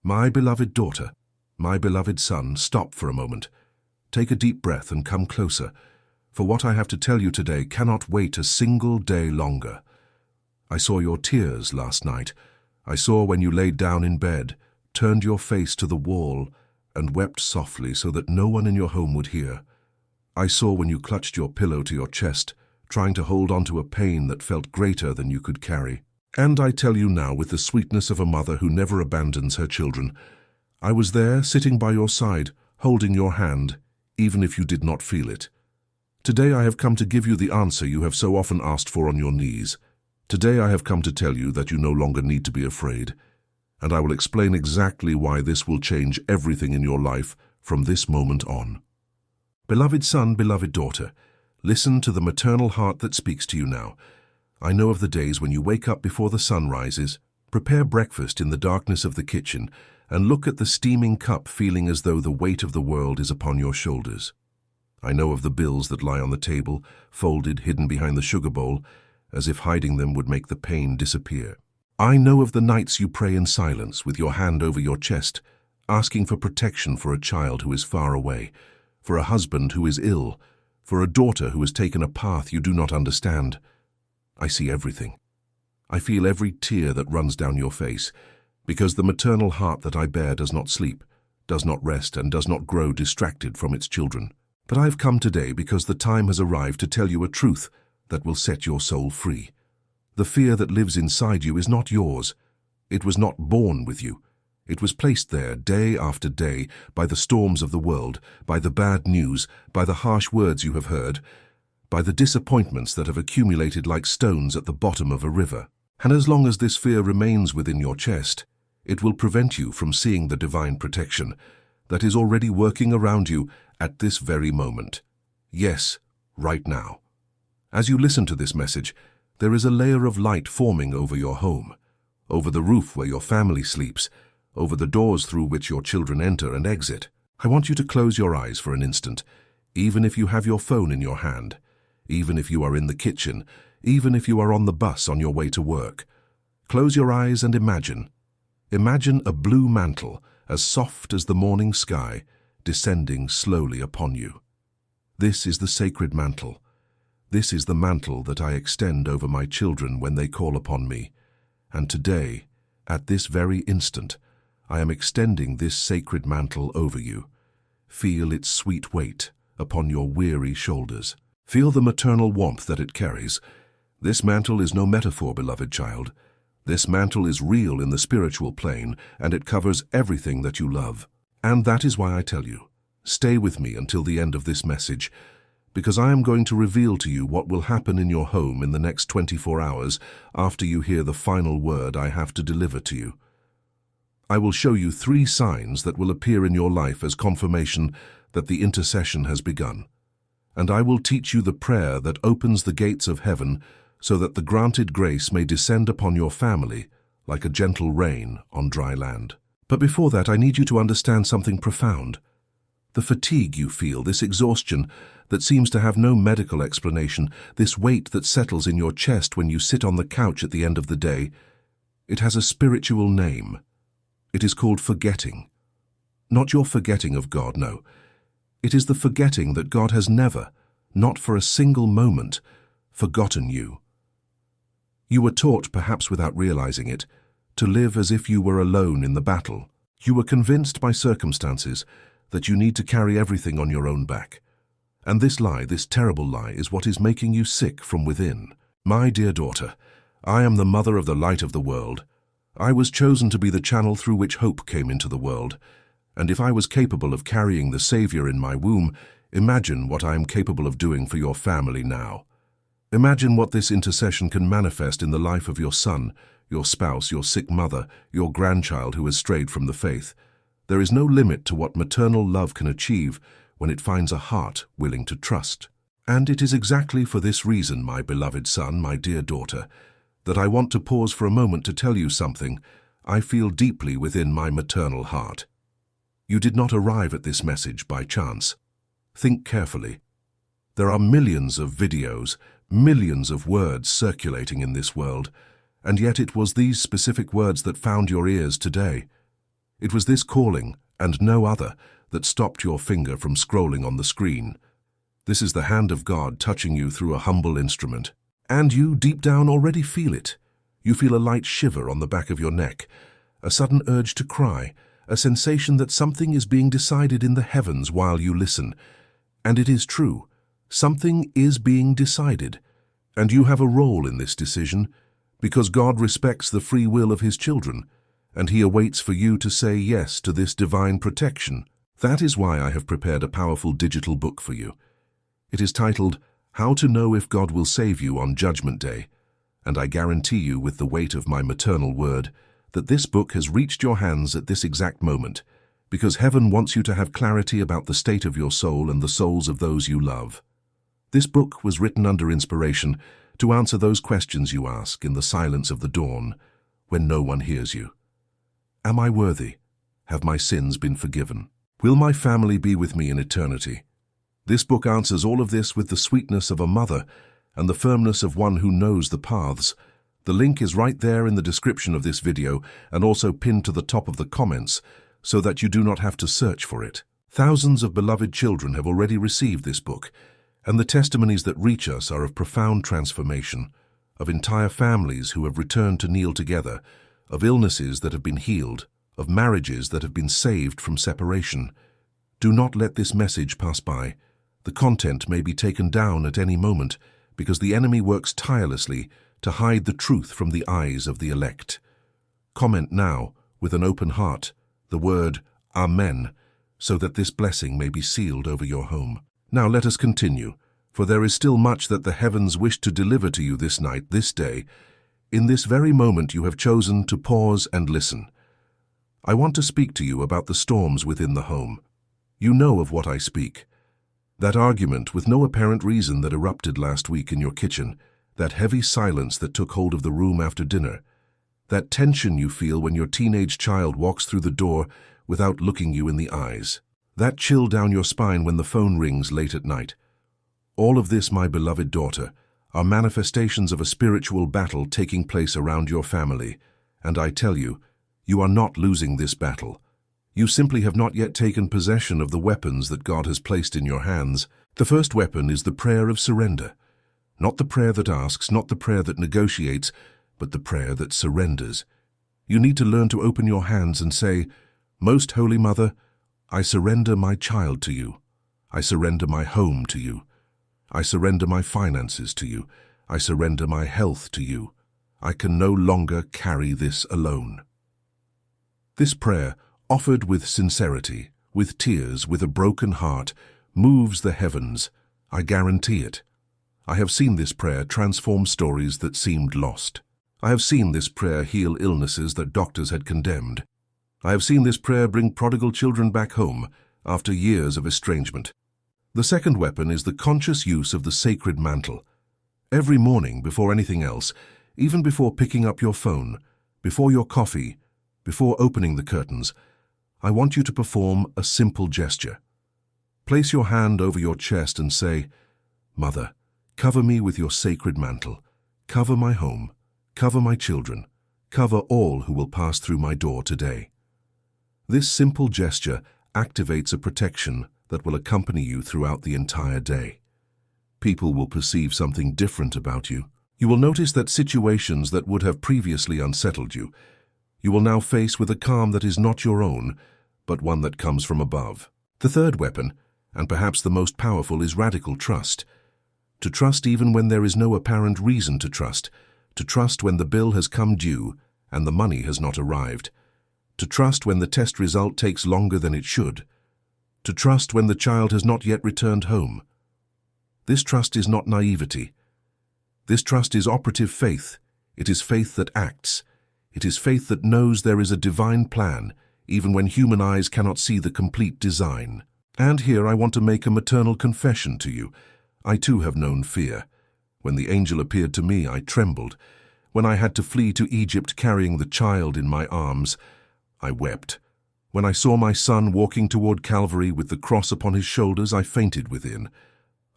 My beloved daughter, my beloved son, stop for a moment. Take a deep breath and come closer, for what I have to tell you today cannot wait a single day longer. I saw your tears last night. I saw when you laid down in bed, turned your face to the wall, and wept softly so that no one in your home would hear. I saw when you clutched your pillow to your chest, trying to hold on to a pain that felt greater than you could carry. And I tell you now with the sweetness of a mother who never abandons her children, I was there, sitting by your side, holding your hand, even if you did not feel it. Today I have come to give you the answer you have so often asked for on your knees. Today I have come to tell you that you no longer need to be afraid, and I will explain exactly why this will change everything in your life from this moment on. Beloved son, beloved daughter, listen to the maternal heart that speaks to you now. I know of the days when you wake up before the sun rises, prepare breakfast in the darkness of the kitchen, and look at the steaming cup feeling as though the weight of the world is upon your shoulders. I know of the bills that lie on the table, folded, hidden behind the sugar bowl, as if hiding them would make the pain disappear. I know of the nights you pray in silence with your hand over your chest, asking for protection for a child who is far away, for a husband who is ill, for a daughter who has taken a path you do not understand. I see everything. I feel every tear that runs down your face, because the maternal heart that I bear does not sleep, does not rest, and does not grow distracted from its children. But I have come today because the time has arrived to tell you a truth that will set your soul free. The fear that lives inside you is not yours. It was not born with you. It was placed there day after day by the storms of the world, by the bad news, by the harsh words you have heard, by the disappointments that have accumulated like stones at the bottom of a river. And as long as this fear remains within your chest, it will prevent you from seeing the divine protection that is already working around you at this very moment. Yes, right now. As you listen to this message, there is a layer of light forming over your home, over the roof where your family sleeps, over the doors through which your children enter and exit. I want you to close your eyes for an instant, even if you have your phone in your hand, even if you are in the kitchen, even if you are on the bus on your way to work. Close your eyes and imagine. Imagine a blue mantle, as soft as the morning sky, descending slowly upon you. This is the sacred mantle. This is the mantle that I extend over my children when they call upon me. And today, at this very instant, I am extending this sacred mantle over you. Feel its sweet weight upon your weary shoulders. Feel the maternal warmth that it carries. This mantle is no metaphor, beloved child. This mantle is real in the spiritual plane, and it covers everything that you love. And that is why I tell you, stay with me until the end of this message, because I am going to reveal to you what will happen in your home in the next 24 hours after you hear the final word I have to deliver to you. I will show you 3 signs that will appear in your life as confirmation that the intercession has begun. And I will teach you the prayer that opens the gates of heaven so that the granted grace may descend upon your family like a gentle rain on dry land. But before that, I need you to understand something profound. The fatigue you feel, this exhaustion that seems to have no medical explanation, this weight that settles in your chest when you sit on the couch at the end of the day, it has a spiritual name. It is called forgetting. Not your forgetting of God, no. It is the forgetting that God has never, not for a single moment, forgotten you. You were taught, perhaps without realizing it, to live as if you were alone in the battle. You were convinced by circumstances that you need to carry everything on your own back. And this lie, this terrible lie, is what is making you sick from within. My dear daughter, I am the mother of the light of the world. I was chosen to be the channel through which hope came into the world. And if I was capable of carrying the Savior in my womb, imagine what I am capable of doing for your family now. Imagine what this intercession can manifest in the life of your son, your spouse, your sick mother, your grandchild who has strayed from the faith. There is no limit to what maternal love can achieve when it finds a heart willing to trust. And it is exactly for this reason, my beloved son, my dear daughter, that I want to pause for a moment to tell you something I feel deeply within my maternal heart. You did not arrive at this message by chance. Think carefully. There are millions of videos, millions of words circulating in this world, and yet it was these specific words that found your ears today. It was this calling, and no other, that stopped your finger from scrolling on the screen. This is the hand of God touching you through a humble instrument. And you, deep down, already feel it. You feel a light shiver on the back of your neck, a sudden urge to cry, a sensation that something is being decided in the heavens while you listen. And it is true. Something is being decided. And you have a role in this decision, because God respects the free will of His children, and He awaits for you to say yes to this divine protection. That is why I have prepared a powerful digital book for you. It is titled, How to Know If God Will Save You on Judgment Day, and I guarantee you with the weight of my maternal word that this book has reached your hands at this exact moment, because heaven wants you to have clarity about the state of your soul and the souls of those you love. This book was written under inspiration to answer those questions you ask in the silence of the dawn when no one hears you. Am I worthy? Have my sins been forgiven? Will my family be with me in eternity? This book answers all of this with the sweetness of a mother and the firmness of one who knows the paths. The link is right there in the description of this video and also pinned to the top of the comments so that you do not have to search for it. Thousands of beloved children have already received this book, and the testimonies that reach us are of profound transformation, of entire families who have returned to kneel together, of illnesses that have been healed, of marriages that have been saved from separation. Do not let this message pass by. The content may be taken down at any moment because the enemy works tirelessly to hide the truth from the eyes of the elect. Comment now, with an open heart, the word Amen, so that this blessing may be sealed over your home. Now let us continue, for there is still much that the heavens wish to deliver to you this night, this day. In this very moment you have chosen to pause and listen. I want to speak to you about the storms within the home. You know of what I speak. That argument with no apparent reason that erupted last week in your kitchen, that heavy silence that took hold of the room after dinner, that tension you feel when your teenage child walks through the door without looking you in the eyes, that chill down your spine when the phone rings late at night. All of this, my beloved daughter, are manifestations of a spiritual battle taking place around your family, and I tell you, you are not losing this battle. You simply have not yet taken possession of the weapons that God has placed in your hands. The first weapon is the prayer of surrender. Not the prayer that asks, not the prayer that negotiates, but the prayer that surrenders. You need to learn to open your hands and say, Most Holy Mother, I surrender my child to you. I surrender my home to you. I surrender my finances to you. I surrender my health to you. I can no longer carry this alone. This prayer, offered with sincerity, with tears, with a broken heart, moves the heavens. I guarantee it. I have seen this prayer transform stories that seemed lost. I have seen this prayer heal illnesses that doctors had condemned. I have seen this prayer bring prodigal children back home after years of estrangement. The second weapon is the conscious use of the sacred mantle. Every morning, before anything else, even before picking up your phone, before your coffee, before opening the curtains, I want you to perform a simple gesture. Place your hand over your chest and say, Mother, cover me with your sacred mantle. Cover my home. Cover my children. Cover all who will pass through my door today. This simple gesture activates a protection that will accompany you throughout the entire day. People will perceive something different about you. You will notice that situations that would have previously unsettled you, you will now face with a calm that is not your own, but one that comes from above. The third weapon, and perhaps the most powerful, is radical trust. To trust even when there is no apparent reason to trust when the bill has come due and the money has not arrived, to trust when the test result takes longer than it should, to trust when the child has not yet returned home. This trust is not naivety. This trust is operative faith. It is faith that acts. It is faith that knows there is a divine plan, even when human eyes cannot see the complete design. And here I want to make a maternal confession to you. I too have known fear. When the angel appeared to me, I trembled. When I had to flee to Egypt carrying the child in my arms, I wept. When I saw my son walking toward Calvary with the cross upon his shoulders, I fainted within.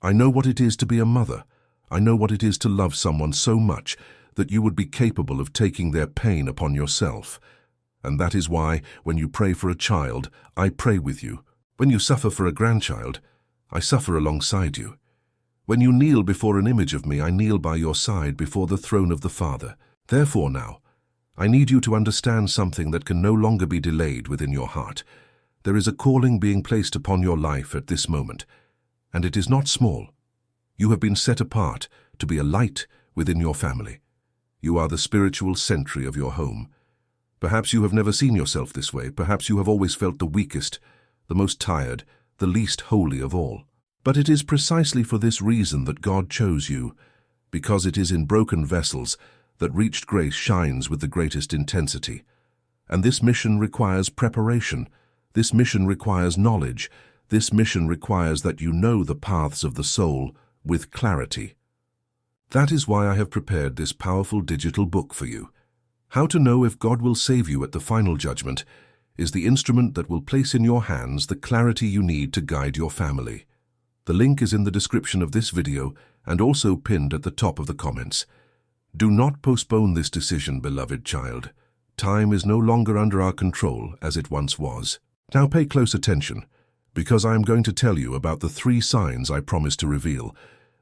I know what it is to be a mother. I know what it is to love someone so much that you would be capable of taking their pain upon yourself. And that is why, when you pray for a child, I pray with you. When you suffer for a grandchild, I suffer alongside you. When you kneel before an image of me, I kneel by your side before the throne of the Father. Therefore now, I need you to understand something that can no longer be delayed within your heart. There is a calling being placed upon your life at this moment, and it is not small. You have been set apart to be a light within your family. You are the spiritual sentry of your home. Perhaps you have never seen yourself this way. Perhaps you have always felt the weakest, the most tired, the least holy of all. But it is precisely for this reason that God chose you, because it is in broken vessels that reached grace shines with the greatest intensity. And this mission requires preparation. This mission requires knowledge. This mission requires that you know the paths of the soul with clarity. That is why I have prepared this powerful digital book for you. How to Know If God Will Save You at the Final Judgment is the instrument that will place in your hands the clarity you need to guide your family. The link is in the description of this video and also pinned at the top of the comments. Do not postpone this decision, beloved child. Time is no longer under our control as it once was. Now pay close attention, because I am going to tell you about the 3 signs I promised to reveal.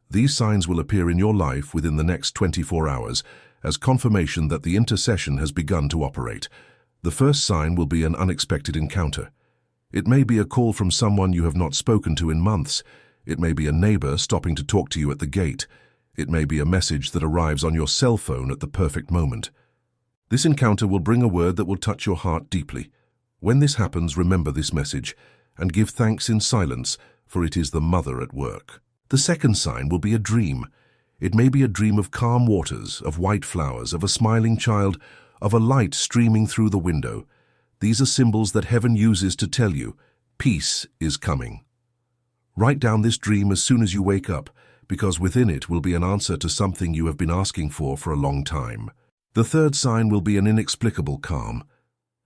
These signs will appear in your life within the next 24 hours as confirmation that the intercession has begun to operate. The first sign will be an unexpected encounter. It may be a call from someone you have not spoken to in months. It may be a neighbor stopping to talk to you at the gate. It may be a message that arrives on your cell phone at the perfect moment. This encounter will bring a word that will touch your heart deeply. When this happens, remember this message and give thanks in silence, for it is the Mother at work. The second sign will be a dream. It may be a dream of calm waters, of white flowers, of a smiling child, of a light streaming through the window. These are symbols that heaven uses to tell you, peace is coming. Write down this dream as soon as you wake up, because within it will be an answer to something you have been asking for a long time. The third sign will be an inexplicable calm.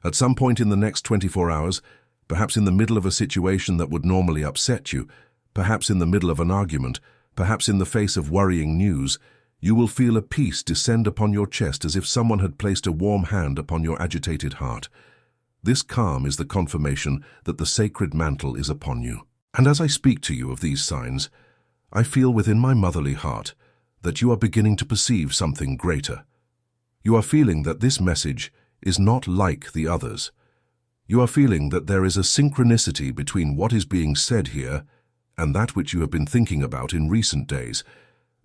At some point in the next 24 hours, perhaps in the middle of a situation that would normally upset you, perhaps in the middle of an argument, perhaps in the face of worrying news, you will feel a peace descend upon your chest as if someone had placed a warm hand upon your agitated heart. This calm is the confirmation that the sacred mantle is upon you. And as I speak to you of these signs, I feel within my motherly heart that you are beginning to perceive something greater. You are feeling that this message is not like the others. You are feeling that there is a synchronicity between what is being said here and that which you have been thinking about in recent days.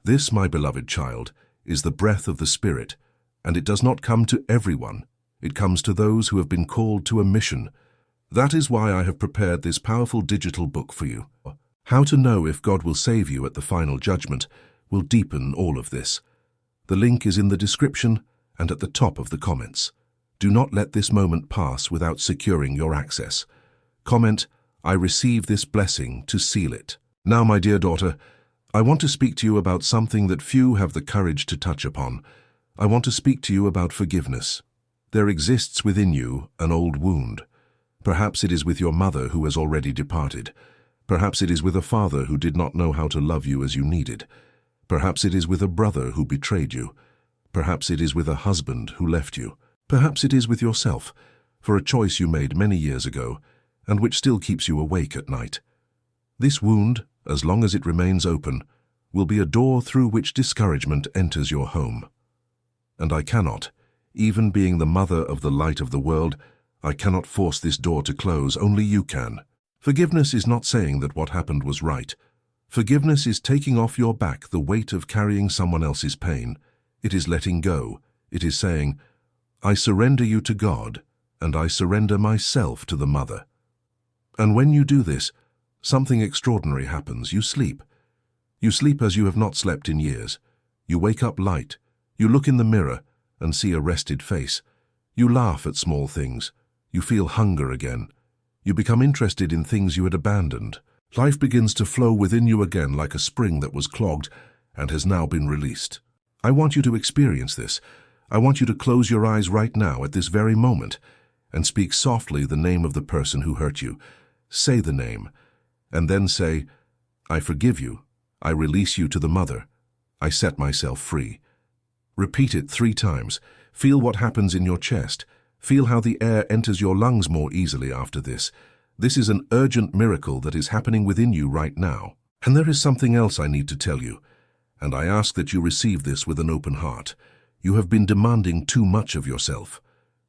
This, my beloved child, is the breath of the Spirit, and it does not come to everyone. It comes to those who have been called to a mission. That is why I have prepared this powerful digital book for you. How to Know If God Will Save You at the Final Judgment will deepen all of this. The link is in the description and at the top of the comments. Do not let this moment pass without securing your access. Comment, I receive this blessing to seal it. Now, my dear daughter, I want to speak to you about something that few have the courage to touch upon. I want to speak to you about forgiveness. There exists within you an old wound. Perhaps it is with your mother who has already departed. Perhaps it is with a father who did not know how to love you as you needed. Perhaps it is with a brother who betrayed you. Perhaps it is with a husband who left you. Perhaps it is with yourself, for a choice you made many years ago, and which still keeps you awake at night. This wound, as long as it remains open, will be a door through which discouragement enters your home. And I cannot, even being the mother of the light of the world, I cannot force this door to close, only you can. Forgiveness is not saying that what happened was right. Forgiveness is taking off your back the weight of carrying someone else's pain. It is letting go. It is saying, I surrender you to God, and I surrender myself to the Mother. And when you do this, something extraordinary happens. You sleep. You sleep as you have not slept in years. You wake up light. You look in the mirror and see a rested face. You laugh at small things. You feel hunger again. You become interested in things you had abandoned. Life begins to flow within you again like a spring that was clogged and has now been released. I want you to experience this. I want you to close your eyes right now at this very moment and speak softly the name of the person who hurt you. Say the name, and then say, I forgive you. I release you to the Mother. I set myself free. Repeat it 3 times. Feel what happens in your chest, Feel how the air enters your lungs more easily after this. This is an urgent miracle that is happening within you right now. And there is something else I need to tell you, and I ask that you receive this with an open heart. You have been demanding too much of yourself.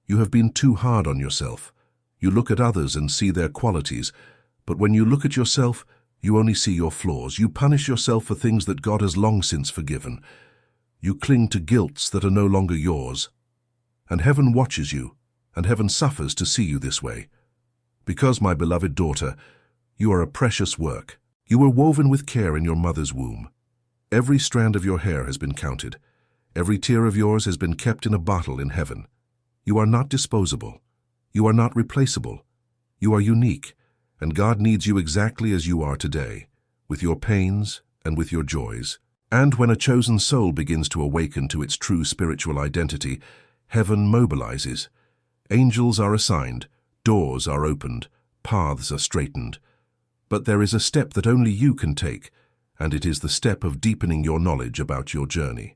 You have been too hard on yourself. You look at others and see their qualities, but when you look at yourself, you only see your flaws. You punish yourself for things that God has long since forgiven. You cling to guilts that are no longer yours. And heaven watches you, and heaven suffers to see you this way. Because, my beloved daughter, you are a precious work. You were woven with care in your mother's womb. Every strand of your hair has been counted. Every tear of yours has been kept in a bottle in heaven. You are not disposable. You are not replaceable. You are unique, and God needs you exactly as you are today, with your pains and with your joys. And when a chosen soul begins to awaken to its true spiritual identity, heaven mobilizes. Angels are assigned, doors are opened, paths are straightened. But there is a step that only you can take, and it is the step of deepening your knowledge about your journey.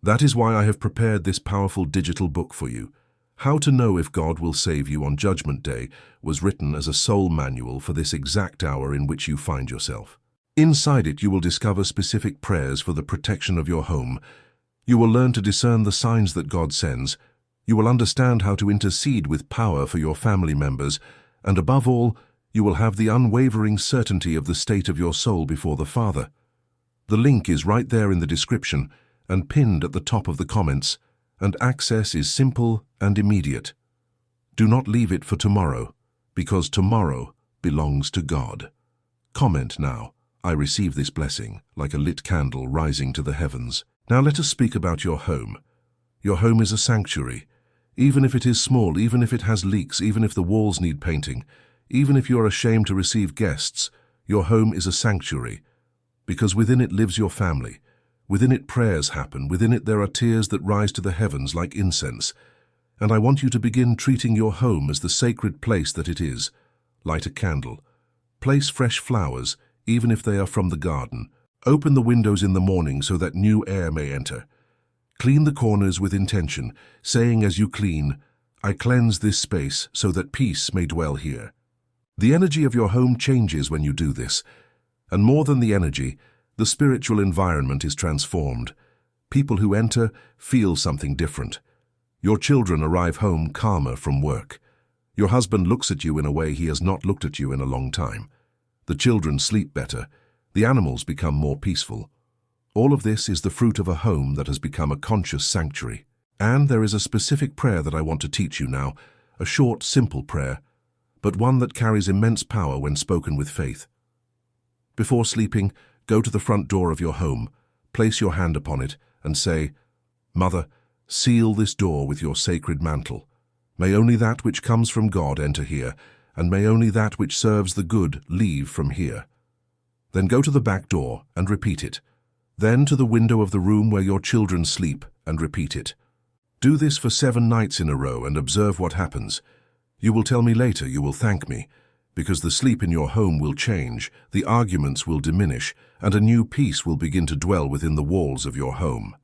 That is why I have prepared this powerful digital book for you. How to Know If God Will Save You on Judgment Day was written as a soul manual for this exact hour in which you find yourself. Inside it, you will discover specific prayers for the protection of your home. You will learn to discern the signs that God sends. You will understand how to intercede with power for your family members. And above all, you will have the unwavering certainty of the state of your soul before the Father. The link is right there in the description and pinned at the top of the comments, and access is simple and immediate. Do not leave it for tomorrow, because tomorrow belongs to God. Comment now. I receive this blessing, like a lit candle rising to the heavens. Now let us speak about your home. Your home is a sanctuary. Even if it is small, even if it has leaks, even if the walls need painting, even if you are ashamed to receive guests, your home is a sanctuary, because within it lives your family. Within it prayers happen. Within it there are tears that rise to the heavens like incense. And I want you to begin treating your home as the sacred place that it is. Light a candle. Place fresh flowers, even if they are from the garden. Open the windows in the morning so that new air may enter. Clean the corners with intention, saying as you clean, I cleanse this space so that peace may dwell here. The energy of your home changes when you do this. And more than the energy, the spiritual environment is transformed. People who enter feel something different. Your children arrive home calmer from work. Your husband looks at you in a way he has not looked at you in a long time. The children sleep better. The animals become more peaceful. All of this is the fruit of a home that has become a conscious sanctuary. And there is a specific prayer that I want to teach you now, a short, simple prayer, but one that carries immense power when spoken with faith. Before sleeping, go to the front door of your home, place your hand upon it, and say, Mother, seal this door with your sacred mantle. May only that which comes from God enter here, and may only that which serves the good leave from here. Then go to the back door and repeat it. Then to the window of the room where your children sleep and repeat it. Do this for 7 nights in a row and observe what happens. You will tell me later, you will thank me, because the sleep in your home will change, the arguments will diminish, and a new peace will begin to dwell within the walls of your home.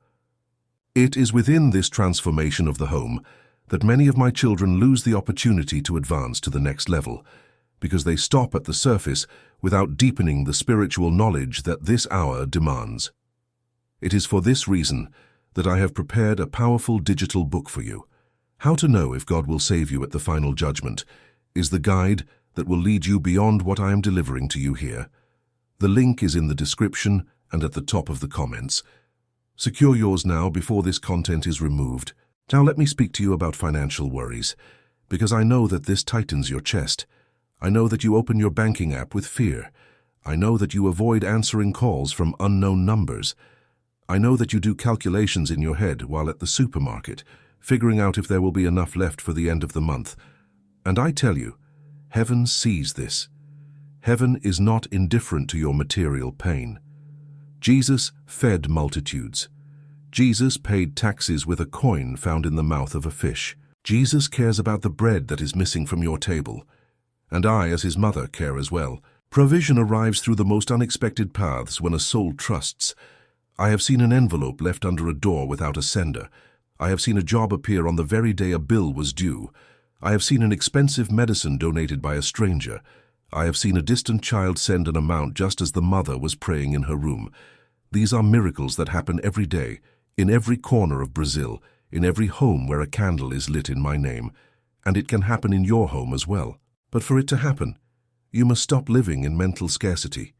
It is within this transformation of the home that many of my children lose the opportunity to advance to the next level, because they stop at the surface without deepening the spiritual knowledge that this hour demands. It is for this reason that I have prepared a powerful digital book for you. How to Know If God Will Save You at the Final Judgment is the guide that will lead you beyond what I am delivering to you here. The link is in the description and at the top of the comments. Secure yours now before this content is removed. Now let me speak to you about financial worries, because I know that this tightens your chest. I know that you open your banking app with fear. I know that you avoid answering calls from unknown numbers. I know that you do calculations in your head while at the supermarket, figuring out if there will be enough left for the end of the month. And I tell you, heaven sees this. Heaven is not indifferent to your material pain. Jesus fed multitudes. Jesus paid taxes with a coin found in the mouth of a fish. Jesus cares about the bread that is missing from your table. And I, as his mother, care as well. Provision arrives through the most unexpected paths when a soul trusts. I have seen an envelope left under a door without a sender. I have seen a job appear on the very day a bill was due. I have seen an expensive medicine donated by a stranger. I have seen a distant child send an amount just as the mother was praying in her room. These are miracles that happen every day, in every corner of Brazil, in every home where a candle is lit in my name, and it can happen in your home as well. But for it to happen, you must stop living in mental scarcity.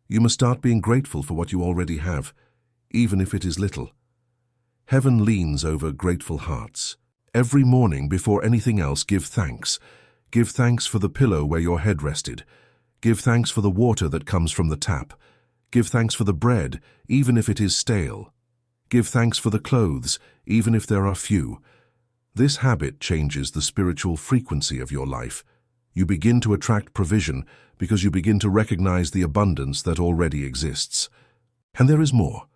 You must start being grateful for what you already have, even if it is little. Heaven leans over grateful hearts. Every morning, before anything else, give thanks. Give thanks for the pillow where your head rested. Give thanks for the water that comes from the tap. Give thanks for the bread, even if it is stale. Give thanks for the clothes, even if there are few. This habit changes the spiritual frequency of your life. You begin to attract provision because you begin to recognize the abundance that already exists. And there is more.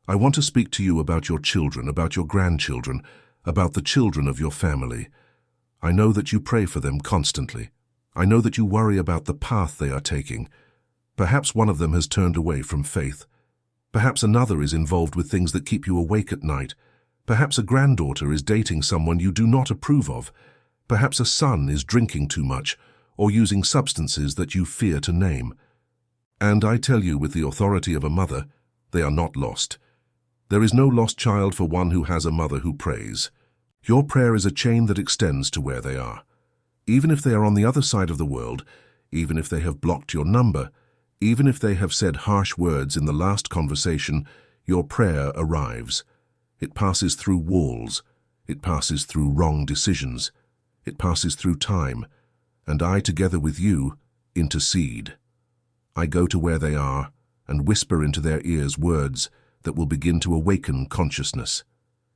I want to speak to you about your children, about your grandchildren, about the children of your family. I know that you pray for them constantly. I know that you worry about the path they are taking. Perhaps one of them has turned away from faith. Perhaps another is involved with things that keep you awake at night. Perhaps a granddaughter is dating someone you do not approve of. Perhaps a son is drinking too much or using substances that you fear to name. And I tell you with the authority of a mother, they are not lost. There is no lost child for one who has a mother who prays. Your prayer is a chain that extends to where they are. Even if they are on the other side of the world, even if they have blocked your number, even if they have said harsh words in the last conversation, your prayer arrives. It passes through walls. It passes through wrong decisions. It passes through time. And I, together with you, intercede. I go to where they are and whisper into their ears words that will begin to awaken consciousness.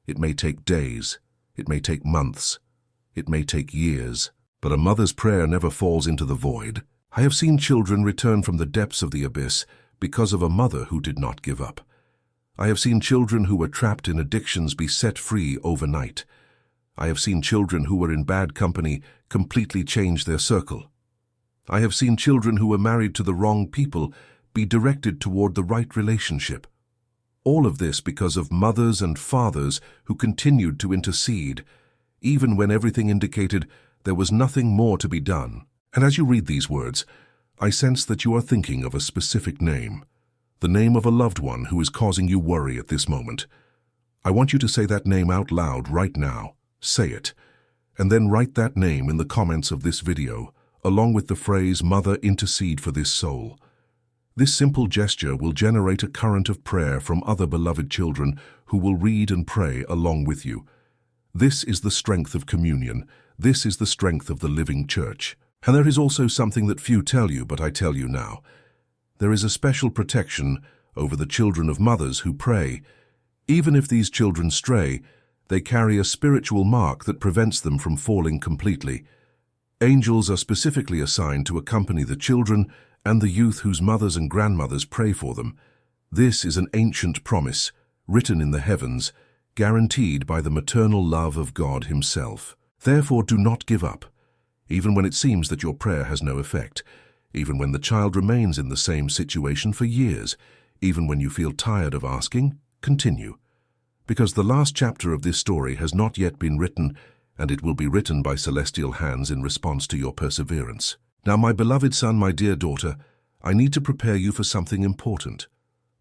It may take days. It may take months. It may take years. But a mother's prayer never falls into the void. I have seen children return from the depths of the abyss because of a mother who did not give up. I have seen children who were trapped in addictions be set free overnight. I have seen children who were in bad company completely change their circle. I have seen children who were married to the wrong people be directed toward the right relationship. All of this because of mothers and fathers who continued to intercede, even when everything indicated there was nothing more to be done. And as you read these words, I sense that you are thinking of a specific name, the name of a loved one who is causing you worry at this moment. I want you to say that name out loud right now. Say it, and then write that name in the comments of this video, along with the phrase, "Mother, intercede for this soul." This simple gesture will generate a current of prayer from other beloved children who will read and pray along with you. This is the strength of communion. This is the strength of the living church. And there is also something that few tell you, but I tell you now. There is a special protection over the children of mothers who pray. Even if these children stray, they carry a spiritual mark that prevents them from falling completely. Angels are specifically assigned to accompany the children and the youth whose mothers and grandmothers pray for them. This is an ancient promise, written in the heavens, guaranteed by the maternal love of God Himself. Therefore, do not give up, even when it seems that your prayer has no effect, even when the child remains in the same situation for years, even when you feel tired of asking, continue. Because the last chapter of this story has not yet been written, and it will be written by celestial hands in response to your perseverance. Now, my beloved son, my dear daughter, I need to prepare you for something important.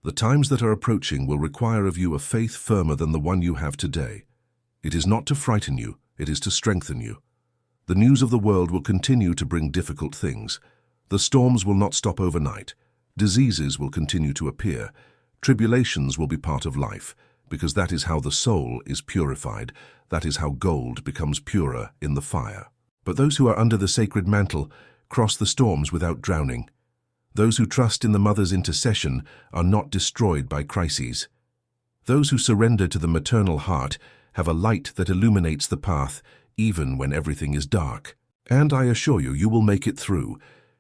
The times that are approaching will require of you a faith firmer than the one you have today. It is not to frighten you, it is to strengthen you. The news of the world will continue to bring difficult things. The storms will not stop overnight. Diseases will continue to appear. Tribulations will be part of life, because that is how the soul is purified. That is how gold becomes purer in the fire. But those who are under the sacred mantle cross the storms without drowning. Those who trust in the mother's intercession are not destroyed by crises. Those who surrender to the maternal heart have a light that illuminates the path even when everything is dark. And I assure you, you will make it through.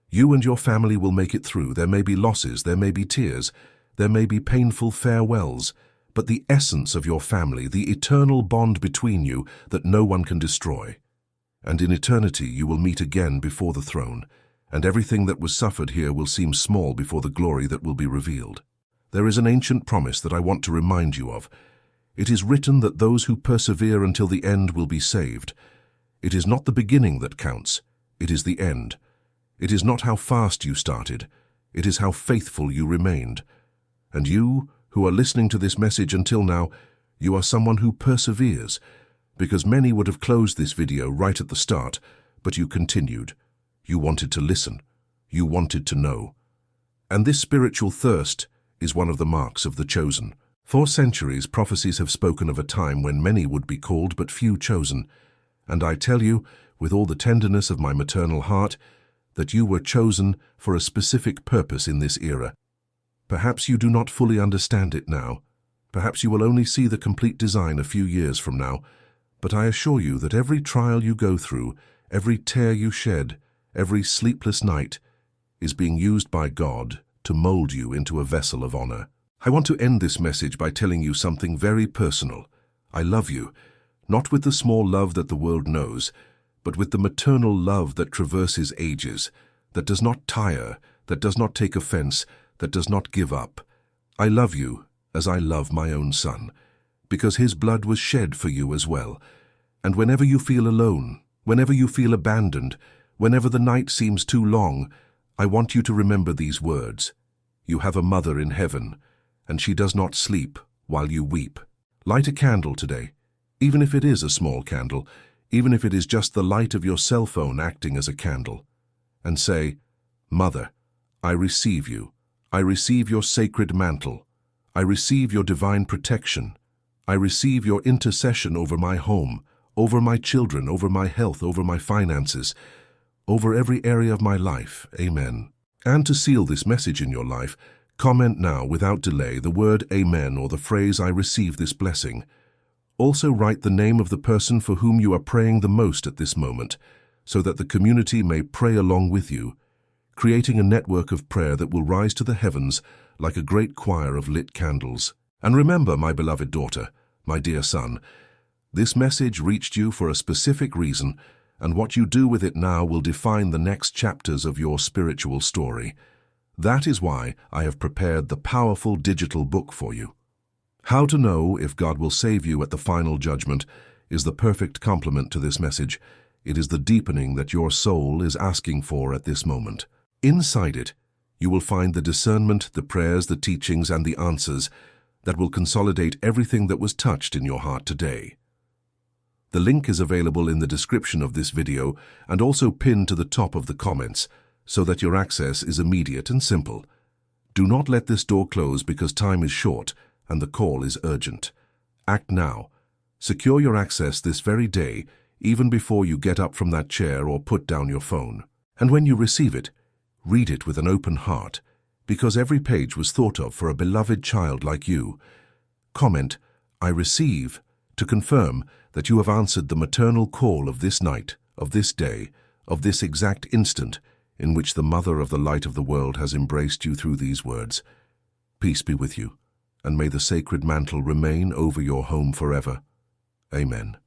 You and your family will make it through. There may be losses, there may be tears, there may be painful farewells, but the essence of your family, the eternal bond between you that no one can destroy. And in eternity you will meet again before the throne, and everything that was suffered here will seem small before the glory that will be revealed. There is an ancient promise that I want to remind you of. It is written that those who persevere until the end will be saved. It is not the beginning that counts, it is the end. It is not how fast you started, it is how faithful you remained. And you, who are listening to this message until now, you are someone who perseveres, because many would have closed this video right at the start, but you continued. You wanted to listen. You wanted to know. And this spiritual thirst is one of the marks of the chosen. For centuries, prophecies have spoken of a time when many would be called but few chosen. And I tell you, with all the tenderness of my maternal heart, that you were chosen for a specific purpose in this era. Perhaps you do not fully understand it now. Perhaps you will only see the complete design a few years from now. But I assure you that every trial you go through, every tear you shed, every sleepless night, is being used by God to mold you into a vessel of honor. I want to end this message by telling you something very personal. I love you, not with the small love that the world knows, but with the maternal love that traverses ages, that does not tire, that does not take offense, that does not give up. I love you as I love my own son, because his blood was shed for you as well. And whenever you feel alone, whenever you feel abandoned, whenever the night seems too long, I want you to remember these words. You have a mother in heaven, and she does not sleep while you weep. Light a candle today, even if it is a small candle, even if it is just the light of your cell phone acting as a candle, and say, Mother, I receive you. I receive your sacred mantle. I receive your divine protection. I receive your intercession over my home, over my children, over my health, over my finances, over every area of my life. Amen. And to seal this message in your life, comment now without delay the word Amen or the phrase I receive this blessing. Also write the name of the person for whom you are praying the most at this moment, so that the community may pray along with you, creating a network of prayer that will rise to the heavens like a great choir of lit candles. And remember, my beloved daughter, my dear son, this message reached you for a specific reason, and what you do with it now will define the next chapters of your spiritual story. That is why I have prepared the powerful digital book for you. How to know if God will save you at the final judgment is the perfect complement to this message. It is the deepening that your soul is asking for at this moment. Inside it, you will find the discernment, the prayers, the teachings, and the answers that will consolidate everything that was touched in your heart today. The link is available in the description of this video and also pinned to the top of the comments, so that your access is immediate and simple. Do not let this door close because time is short and the call is urgent. Act now. Secure your access this very day, even before you get up from that chair or put down your phone. And when you receive it, read it with an open heart, because every page was thought of for a beloved child like you. Comment, I receive, to confirm that you have answered the maternal call of this night, of this day, of this exact instant in which the Mother of the Light of the world has embraced you through these words. Peace be with you, and may the sacred mantle remain over your home forever. Amen.